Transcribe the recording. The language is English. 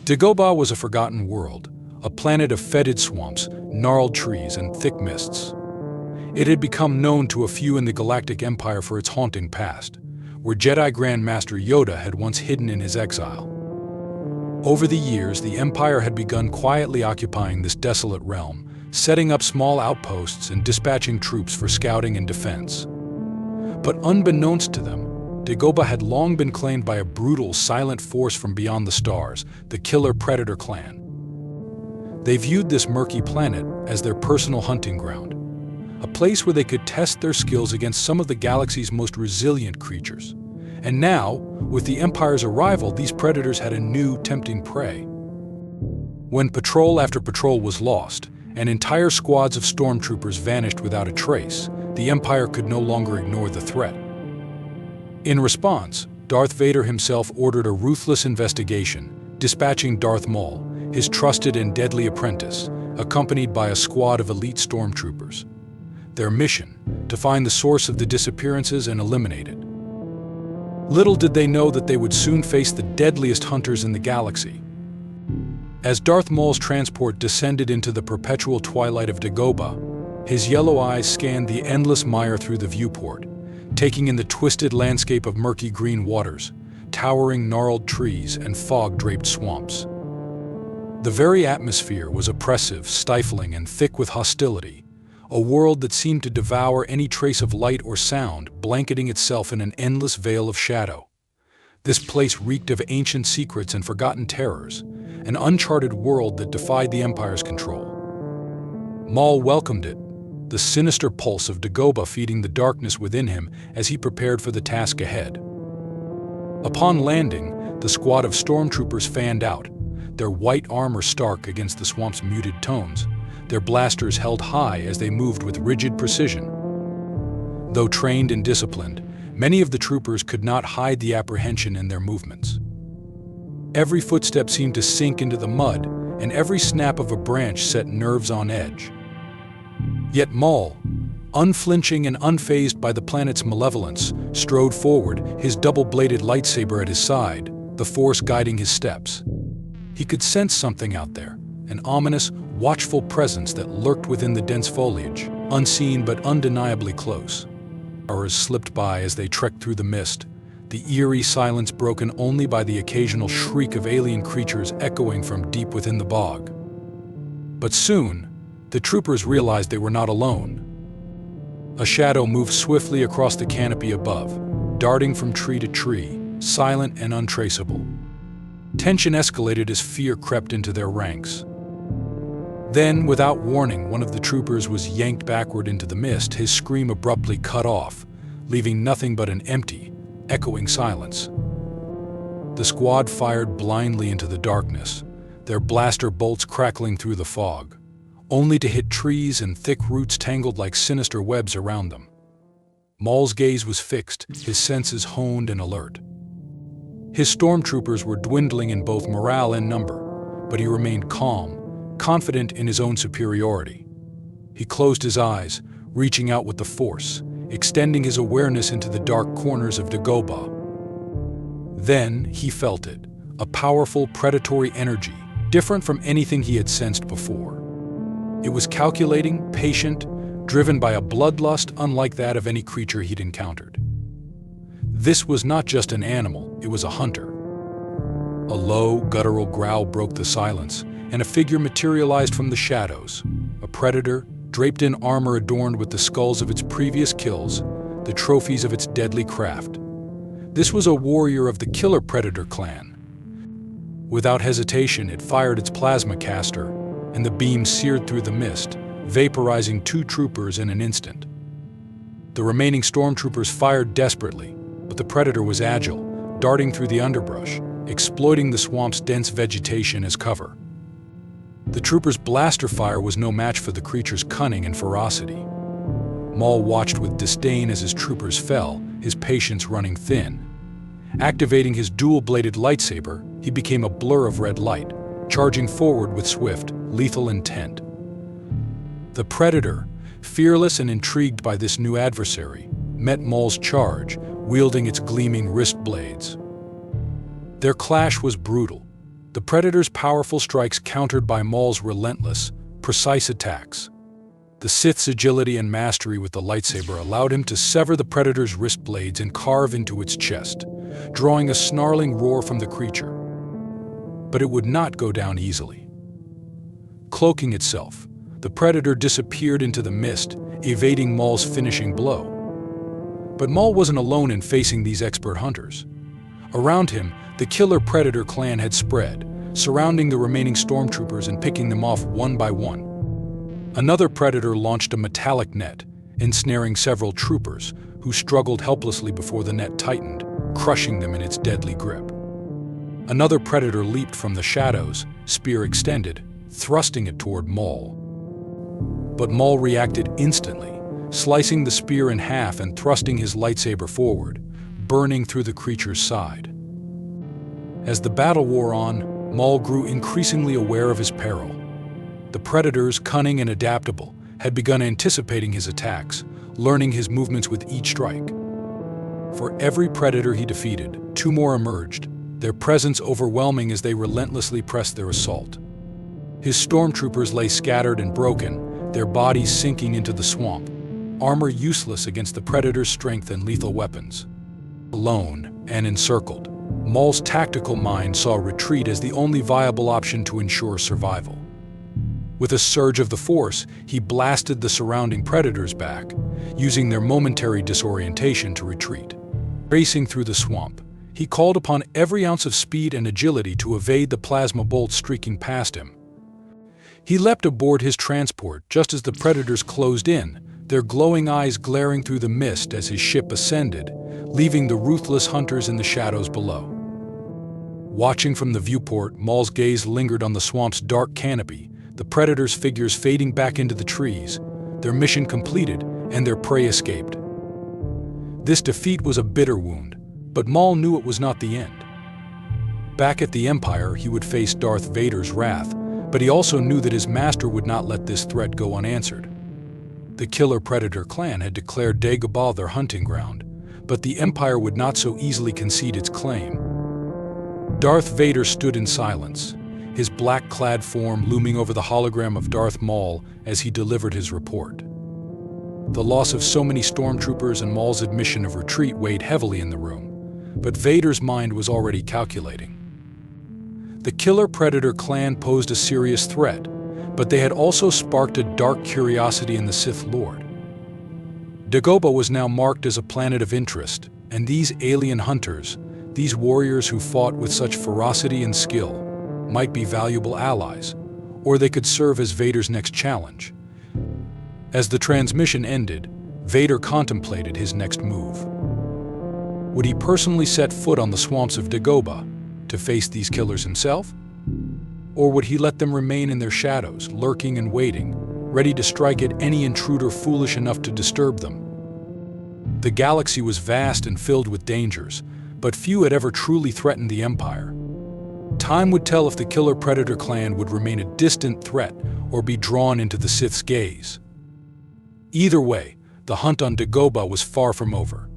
Dagobah was a forgotten world, a planet of fetid swamps, gnarled trees, and thick mists. It had become known to a few in the Galactic Empire for its haunting past, where Jedi Grand Master Yoda had once hidden in his exile. Over the years, the Empire had begun quietly occupying this desolate realm, setting up small outposts and dispatching troops for scouting and defense. But unbeknownst to them, Dagobah had long been claimed by a brutal, silent force from beyond the stars, the Killer Predator clan. They viewed this murky planet as their personal hunting ground, a place where they could test their skills against some of the galaxy's most resilient creatures. And now, with the Empire's arrival, these predators had a new, tempting prey. When patrol after patrol was lost, and entire squads of Stormtroopers vanished without a trace, the Empire could no longer ignore the threat. In response, Darth Vader himself ordered a ruthless investigation, dispatching Darth Maul, his trusted and deadly apprentice, accompanied by a squad of elite Stormtroopers. Their mission, to find the source of the disappearances and eliminate it. Little did they know that they would soon face the deadliest hunters in the galaxy. As Darth Maul's transport descended into the perpetual twilight of Dagobah, his yellow eyes scanned the endless mire through the viewport, taking in the twisted landscape of murky green waters, towering gnarled trees, and fog-draped swamps. The very atmosphere was oppressive, stifling, and thick with hostility, a world that seemed to devour any trace of light or sound, blanketing itself in an endless veil of shadow. This place reeked of ancient secrets and forgotten terrors, an uncharted world that defied the Empire's control. Maul welcomed it, the sinister pulse of Dagobah feeding the darkness within him as he prepared for the task ahead. Upon landing, the squad of Stormtroopers fanned out, their white armor stark against the swamp's muted tones, their blasters held high as they moved with rigid precision. Though trained and disciplined, many of the troopers could not hide the apprehension in their movements. Every footstep seemed to sink into the mud, and every snap of a branch set nerves on edge. Yet Maul, unflinching and unfazed by the planet's malevolence, strode forward, his double-bladed lightsaber at his side, the Force guiding his steps. He could sense something out there, an ominous, watchful presence that lurked within the dense foliage, unseen but undeniably close. Hours slipped by as they trekked through the mist, the eerie silence broken only by the occasional shriek of alien creatures echoing from deep within the bog. But soon, the troopers realized they were not alone. A shadow moved swiftly across the canopy above, darting from tree to tree, silent and untraceable. Tension escalated as fear crept into their ranks. Then, without warning, one of the troopers was yanked backward into the mist, his scream abruptly cut off, leaving nothing but an empty, echoing silence. The squad fired blindly into the darkness, their blaster bolts crackling through the fog, only to hit trees and thick roots tangled like sinister webs around them. Maul's gaze was fixed, his senses honed and alert. His stormtroopers were dwindling in both morale and number, but he remained calm, confident in his own superiority. He closed his eyes, reaching out with the Force, extending his awareness into the dark corners of Dagobah. Then he felt it, a powerful predatory energy, different from anything he had sensed before. It was calculating, patient, driven by a bloodlust unlike that of any creature he'd encountered. This was not just an animal, it was a hunter. A low, guttural growl broke the silence, and a figure materialized from the shadows, a predator, draped in armor adorned with the skulls of its previous kills, the trophies of its deadly craft. This was a warrior of the Killer Predator clan. Without hesitation, it fired its plasma caster, and the beam seared through the mist, vaporizing 2 troopers in an instant. The remaining stormtroopers fired desperately, but the predator was agile, darting through the underbrush, exploiting the swamp's dense vegetation as cover. The trooper's blaster fire was no match for the creature's cunning and ferocity. Maul watched with disdain as his troopers fell, his patience running thin. Activating his dual-bladed lightsaber, he became a blur of red light, charging forward with swift, lethal intent. The predator, fearless and intrigued by this new adversary, met Maul's charge, wielding its gleaming wrist blades. Their clash was brutal, The Predator's powerful strikes countered by Maul's relentless, precise attacks. The Sith's agility and mastery with the lightsaber allowed him to sever the Predator's wrist blades and carve into its chest, drawing a snarling roar from the creature. But it would not go down easily. Cloaking itself, the Predator disappeared into the mist, evading Maul's finishing blow. But Maul wasn't alone in facing these expert hunters. Around him, the killer Predator clan had spread, surrounding the remaining Stormtroopers and picking them off one by one. Another Predator launched a metallic net, ensnaring several troopers, who struggled helplessly before the net tightened, crushing them in its deadly grip. Another Predator leaped from the shadows, spear extended, thrusting it toward Maul. But Maul reacted instantly, slicing the spear in half and thrusting his lightsaber forward, burning through the creature's side. As the battle wore on, Maul grew increasingly aware of his peril. The Predators, cunning and adaptable, had begun anticipating his attacks, learning his movements with each strike. For every Predator he defeated, two more emerged, their presence overwhelming as they relentlessly pressed their assault. His Stormtroopers lay scattered and broken, their bodies sinking into the swamp, armor useless against the Predator's strength and lethal weapons. Alone and encircled, Maul's tactical mind saw retreat as the only viable option to ensure survival. With a surge of the Force, he blasted the surrounding Predators back, using their momentary disorientation to retreat. Racing through the swamp, he called upon every ounce of speed and agility to evade the plasma bolts streaking past him. He leapt aboard his transport just as the Predators closed in, their glowing eyes glaring through the mist as his ship ascended, leaving the ruthless hunters in the shadows below. Watching from the viewport, Maul's gaze lingered on the swamp's dark canopy, the Predators' figures fading back into the trees, their mission completed, and their prey escaped. This defeat was a bitter wound, but Maul knew it was not the end. Back at the Empire, he would face Darth Vader's wrath, but he also knew that his master would not let this threat go unanswered. The killer Predator clan had declared Dagobah their hunting ground, but the Empire would not so easily concede its claim. Darth Vader stood in silence, his black-clad form looming over the hologram of Darth Maul as he delivered his report. The loss of so many Stormtroopers and Maul's admission of retreat weighed heavily in the room, but Vader's mind was already calculating. The killer Predator clan posed a serious threat, but they had also sparked a dark curiosity in the Sith Lord. Dagobah was now marked as a planet of interest, and these alien hunters, these warriors who fought with such ferocity and skill, might be valuable allies, or they could serve as Vader's next challenge. As the transmission ended, Vader contemplated his next move. Would he personally set foot on the swamps of Dagobah to face these killers himself? Or would he let them remain in their shadows, lurking and waiting, ready to strike at any intruder foolish enough to disturb them? The galaxy was vast and filled with dangers, but few had ever truly threatened the Empire. Time would tell if the killer Predator clan would remain a distant threat or be drawn into the Sith's gaze. Either way, the hunt on Dagobah was far from over.